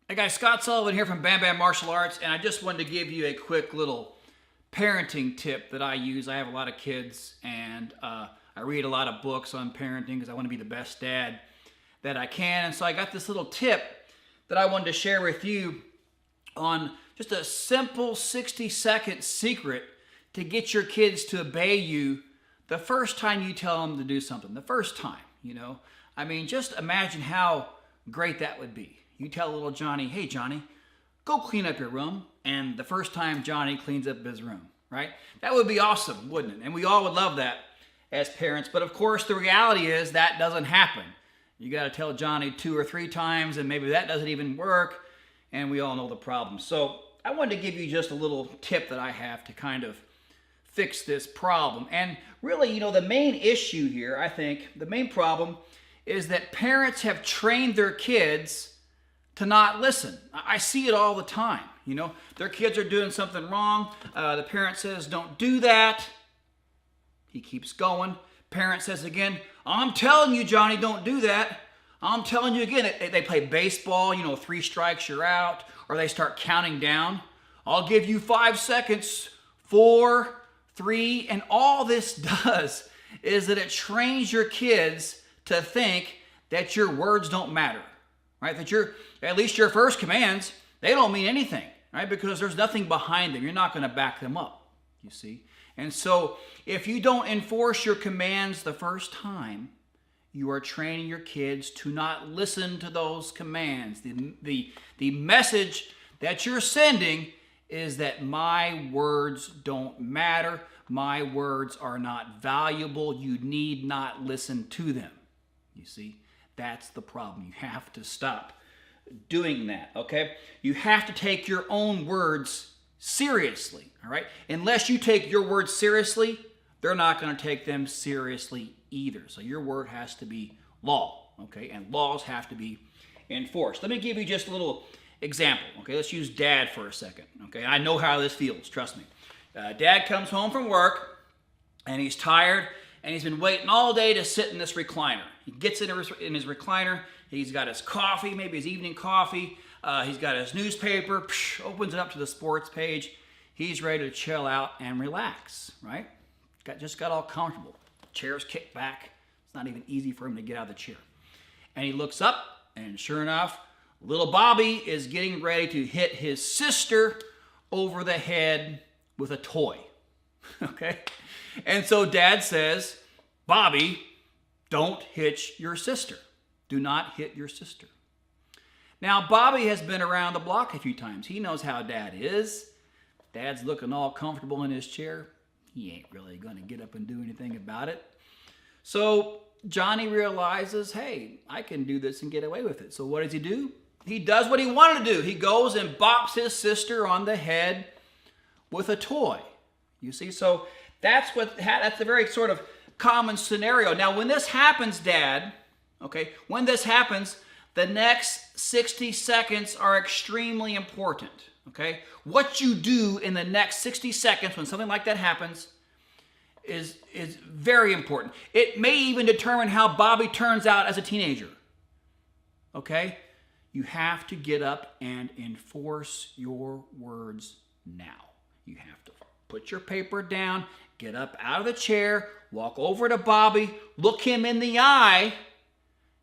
Hey guys, Scott Sullivan here from Bam Bam Martial Arts, and I just wanted to give you a quick little parenting tip that I use. I have a lot of kids, and I read a lot of books on parenting because I want to be the best dad that I can. And so I got this little tip that I wanted to share with you on just a simple 60-second secret to get your kids to obey you the first time you tell them to do something. The first time, you know. I mean, just imagine how great that would be. You tell little Johnny, hey Johnny, go clean up your room. And the first time Johnny cleans up his room, right? That would be awesome, wouldn't it? And we all would love that as parents. But of course, the reality is that doesn't happen. You got to tell Johnny 2 or 3 times, and maybe that doesn't even work. And we all know the problem. So I wanted to give you just a little tip that I have to kind of fix this problem. And really, you know, the main issue here, I think, the main problem is that parents have trained their kids to not listen. I see it all the time. You know, their kids are doing something wrong. The parent says, don't do that. He keeps going. Parent says again, I'm telling you, Johnny, don't do that. I'm telling you again. They play baseball, you know, 3 strikes, you're out. Or they start counting down. I'll give you 5 seconds, 4, 3. And all this does is that it trains your kids to think that your words don't matter. Right? That at least your first commands, they don't mean anything, right? Because there's nothing behind them. You're not going to back them up, you see? And so if you don't enforce your commands the first time, you are training your kids to not listen to those commands. The message that you're sending is that my words don't matter. My words are not valuable. You need not listen to them, you see? That's the problem. You have to stop doing that, okay? You have to take your own words seriously, all right? Unless you take your words seriously, they're not going to take them seriously either. So your word has to be law, okay? And laws have to be enforced. Let me give you just a little example, okay? Let's use Dad for a second, okay? I know how this feels, trust me. Dad comes home from work, and he's tired, and he's been waiting all day to sit in this recliner. He gets in his recliner. He's got his coffee, maybe his evening coffee. He's got his newspaper, opens it up to the sports page. He's ready to chill out and relax, right? Just got all comfortable. Chair's kicked back. It's not even easy for him to get out of the chair. And he looks up, and sure enough, little Bobby is getting ready to hit his sister over the head with a toy, okay? And so Dad says, Bobby, don't hit your sister. Do not hit your sister. Now, Bobby has been around the block a few times. He knows how Dad is. Dad's looking all comfortable in his chair. He ain't really going to get up and do anything about it. So Johnny realizes, hey, I can do this and get away with it. So what does he do? He does what he wanted to do. He goes and bops his sister on the head with a toy. You see, so that's a very sort of common scenario. Now, when this happens, Dad, okay, when this happens, the next 60 seconds are extremely important, okay? What you do in the next 60 seconds when something like that happens is very important. It may even determine how Bobby turns out as a teenager, okay? You have to get up and enforce your words now. You have to put your paper down, get up out of the chair, walk over to Bobby, look him in the eye,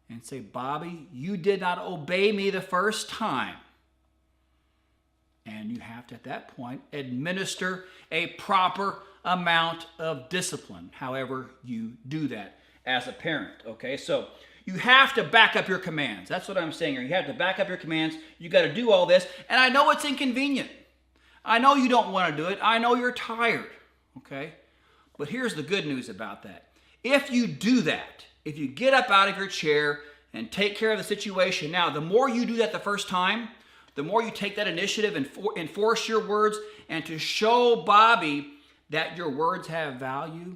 and say, Bobby, you did not obey me the first time. And you have to, at that point, administer a proper amount of discipline, however you do that as a parent, okay? So you have to back up your commands. That's what I'm saying here. You have to back up your commands. You got to do all this. And I know it's inconvenient. I know you don't want to do it. I know you're tired, okay? But here's the good news about that. If you do that, if you get up out of your chair and take care of the situation, now, the more you do that the first time, the more you take that initiative and enforce your words and to show Bobby that your words have value,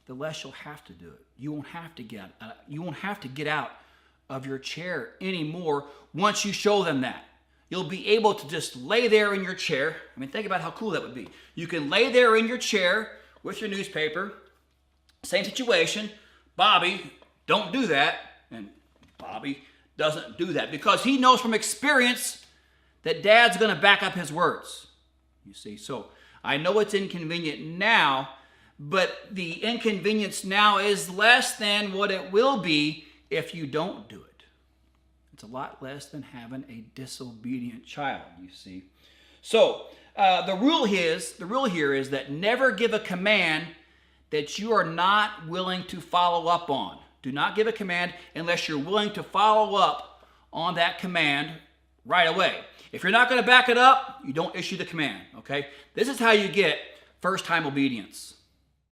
the less you'll have to do it. You won't have to get out of your chair anymore once you show them that. You'll be able to just lay there in your chair. I mean, think about how cool that would be. You can lay there in your chair with your newspaper, same situation. Bobby, don't do that. And Bobby doesn't do that because he knows from experience that Dad's going to back up his words. You see, so I know it's inconvenient now, but the inconvenience now is less than what it will be if you don't do it. It's a lot less than having a disobedient child, you see. So the rule here is that never give a command that you are not willing to follow up on. Do not give a command unless you're willing to follow up on that command right away. If you're not going to back it up, you don't issue the command, okay? This is how you get first-time obedience.